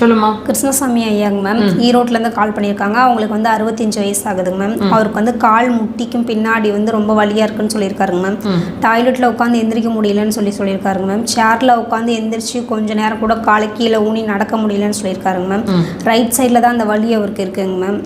சொல்லுமா. கிருஷ்ணசாமி ஐயாங்க மேம், ஈரோட்லேருந்து கால் பண்ணியிருக்காங்க. அவங்களுக்கு வந்து 65 வயசு ஆகுதுங்க மேம். அவருக்கு வந்து கால் முட்டிக்கும் பின்னாடி வந்து ரொம்ப வலியாக இருக்குன்னு சொல்லியிருக்காருங்க மேம். டாய்லெட்டில் உட்காந்து எந்திரிக்க முடியலன்னு சொல்லியிருக்காருங்க மேம். சேரில் உட்காந்து எந்திரிச்சு கொஞ்சம் நேரம் கூட காலை கீழே ஊனி நடக்க முடியலன்னு சொல்லியிருக்காருங்க மேம். ரைட் சைடில் தான் அந்த வலி அவருக்கு இருக்குங்க மேம்.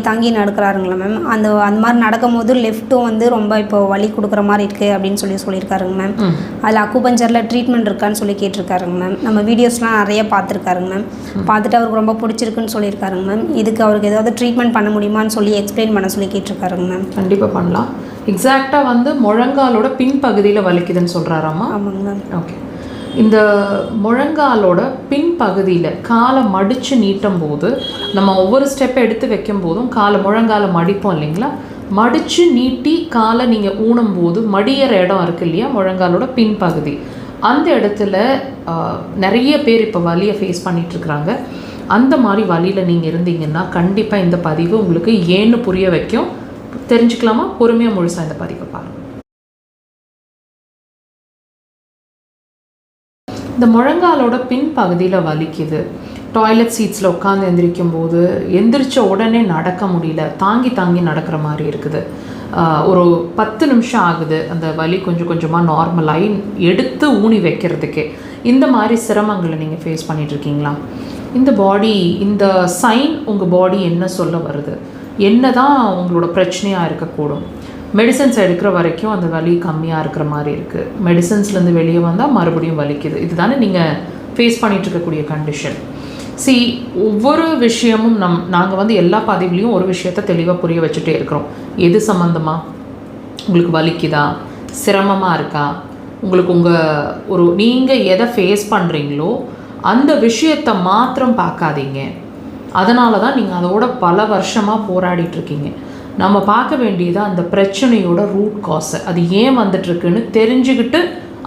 தாங்கி நடக்கிறாருங்களா மேம். அந்த மாதிரி நடக்கும் போது லெஃப்ட்டும் வந்து ரொம்ப இப்போ வலி கொடுக்குற மாதிரி இருக்குது அப்படின்னு சொல்லியிருக்காருங்க மேம். அதில் அக்குபஞ்சரில் ட்ரீட்மெண்ட் இருக்கான்னு சொல்லி கேட்டிருக்காருங்க மேம். நம்ம வீடியோஸ்லாம் நிறைய பார்த்துருக்காருங்க மேம். பார்த்துட்டு அவருக்கு ரொம்ப பிடிச்சிருக்குன்னு சொல்லியிருக்காருங்க மேம். இதுக்கு அவருக்கு ஏதாவது ட்ரீட்மெண்ட் பண்ண முடியுமான்னு சொல்லி எக்ஸ்பிளைன் பண்ண சொல்லி கேட்டிருக்காருங்க மேம். கண்டிப்பாக பண்ணலாம். எக்ஸாக்டாக வந்து முழங்காலோட பின்பகுதியில் வலிக்குதுன்னு சொல்கிறாராம்மா? ஆமாங்க மேம். ஓகே. இந்த முழங்காலோட பின்பகுதியில் காலை மடித்து நீட்டும் போது நம்ம ஒவ்வொரு ஸ்டெப்பை எடுத்து வைக்கும் போதும் முழங்காலை மடிப்போம் இல்லைங்களா? மடித்து நீட்டி காலை நீங்கள் ஊனும் போது மடியிற இடம் இருக்குது இல்லையா, முழங்காலோட பின்பகுதி, அந்த இடத்துல நிறைய பேர் இப்போ வலியை ஃபேஸ் பண்ணிகிட்ருக்குறாங்க. அந்த மாதிரி வலியில் நீங்கள் இருந்தீங்கன்னா கண்டிப்பாக இந்த பதிவு உங்களுக்கு ஏன்னு புரிய வைக்கும். தெரிஞ்சுக்கலாமா? பொறுமையாக முழுசாக இந்த பதிவை பாருங்கள். இந்த முழங்காலோட பின்பகுதியில் வலிக்குது, டாய்லெட் சீட்ஸில் உட்காந்து எந்திரிக்கும் போது எந்திரிச்ச உடனே நடக்க முடியல, தாங்கி நடக்கிற மாதிரி இருக்குது, ஒரு 10 நிமிஷம் ஆகுது அந்த வலி கொஞ்சம் கொஞ்சமாக நார்மலாகி எடுத்து ஊனி வைக்கிறதுக்கே, இந்த மாதிரி சிரமங்களை நீங்கள் ஃபேஸ் பண்ணிகிட்ருக்கீங்களா? இந்த பாடி, இந்த சைன் உங்கள் பாடி என்ன சொல்ல வருது? என்ன தான் உங்களோட பிரச்சனையாக இருக்கக்கூடும்? மெடிசன்ஸ் எடுக்கிற வரைக்கும் அந்த வலி கம்மியாக இருக்கிற மாதிரி இருக்குது, மெடிசன்ஸ்லேருந்து வெளியே வந்தால் மறுபடியும் வலிக்குது. இதுதானே நீங்கள் ஃபேஸ் பண்ணிகிட்ருக்கக்கூடிய கண்டிஷன். ஒவ்வொரு விஷயமும் நாங்கள் வந்து எல்லா பதிவுலேயும் ஒரு விஷயத்தை தெளிவாக புரிய வச்சுட்டே இருக்கிறோம். எது சம்மந்தமாக உங்களுக்கு வலிக்குதா, சிரமமாக இருக்கா, உங்களுக்கு நீங்கள் எதை ஃபேஸ் பண்ணுறீங்களோ அந்த விஷயத்தை மாத்திரம் பார்க்காதீங்க. அதனால தான் நீங்கள் அதோட பல வருஷமாக போராடிட்டுருக்கீங்க. நம்ம பார்க்க வேண்டியது அந்த பிரச்சனையோட ரூட் காஸை, அது ஏன் வந்துட்டுருக்குன்னு தெரிஞ்சுக்கிட்டு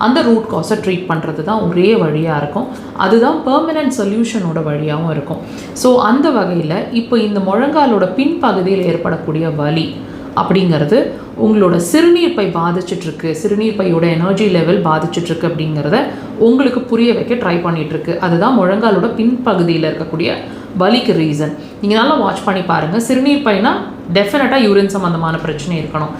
அந்த ரூட் காஸை ட்ரீட் பண்ணுறது தான் ஒரே வழியாக இருக்கும். அதுதான் பெர்மனன்ட் சொல்யூஷனோட வழியாகவும் இருக்கும். ஸோ அந்த வகையில் இப்போ இந்த முழங்காலோட பின்பகுதியில் ஏற்படக்கூடிய வலி அப்படிங்கிறது உங்களோட சிறுநீர் பை பாதிச்சிட்ருக்கு, சிறுநீர் பையோட எனர்ஜி லெவல் பாதிச்சிட்ருக்கு அப்படிங்கிறத உங்களுக்கு புரிய வைக்க ட்ரை பண்ணிகிட்ருக்கு. அதுதான் முழங்காலோட பின்பகுதியில் இருக்கக்கூடிய வலிக்கு ரீசன். நீங்கள் நல்லா வாட்ச் பண்ணி பாருங்கள். சிறுநீர் பைனா டெஃபினட்டாக யூரின் சம்மந்தமான பிரச்சனை இருக்கணும்.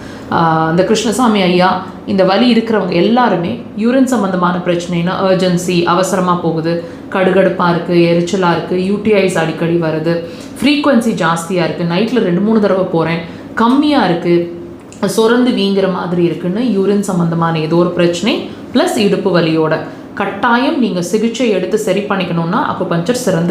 இந்த கிருஷ்ணசாமி ஐயா, இந்த வலி இருக்கிறவங்க எல்லாருமே யூரின் சம்மந்தமான பிரச்சனைனா அர்ஜென்சி, அவசரமாக போகுது, கடுகடுப்பாக இருக்குது, எரிச்சலாக இருக்குது, யூடிஐஸ் அடிக்கடி வருது, ஃப்ரீக்வன்சி ஜாஸ்தியாக இருக்குது, நைட்டில் 2-3 தடவை போகிறேன், கம்மியாக இருக்குது, சொரந்து வீங்கிற மாதிரி இருக்குன்னு யூரின் சம்மந்தமான ஏதோ ஒரு பிரச்சனை ப்ளஸ் இடுப்பு வலியோட கட்டாயம் நீங்கள் சிகிச்சை எடுத்து சரி பண்ணிக்கணுன்னா அக்குபஞ்சர் சிறந்த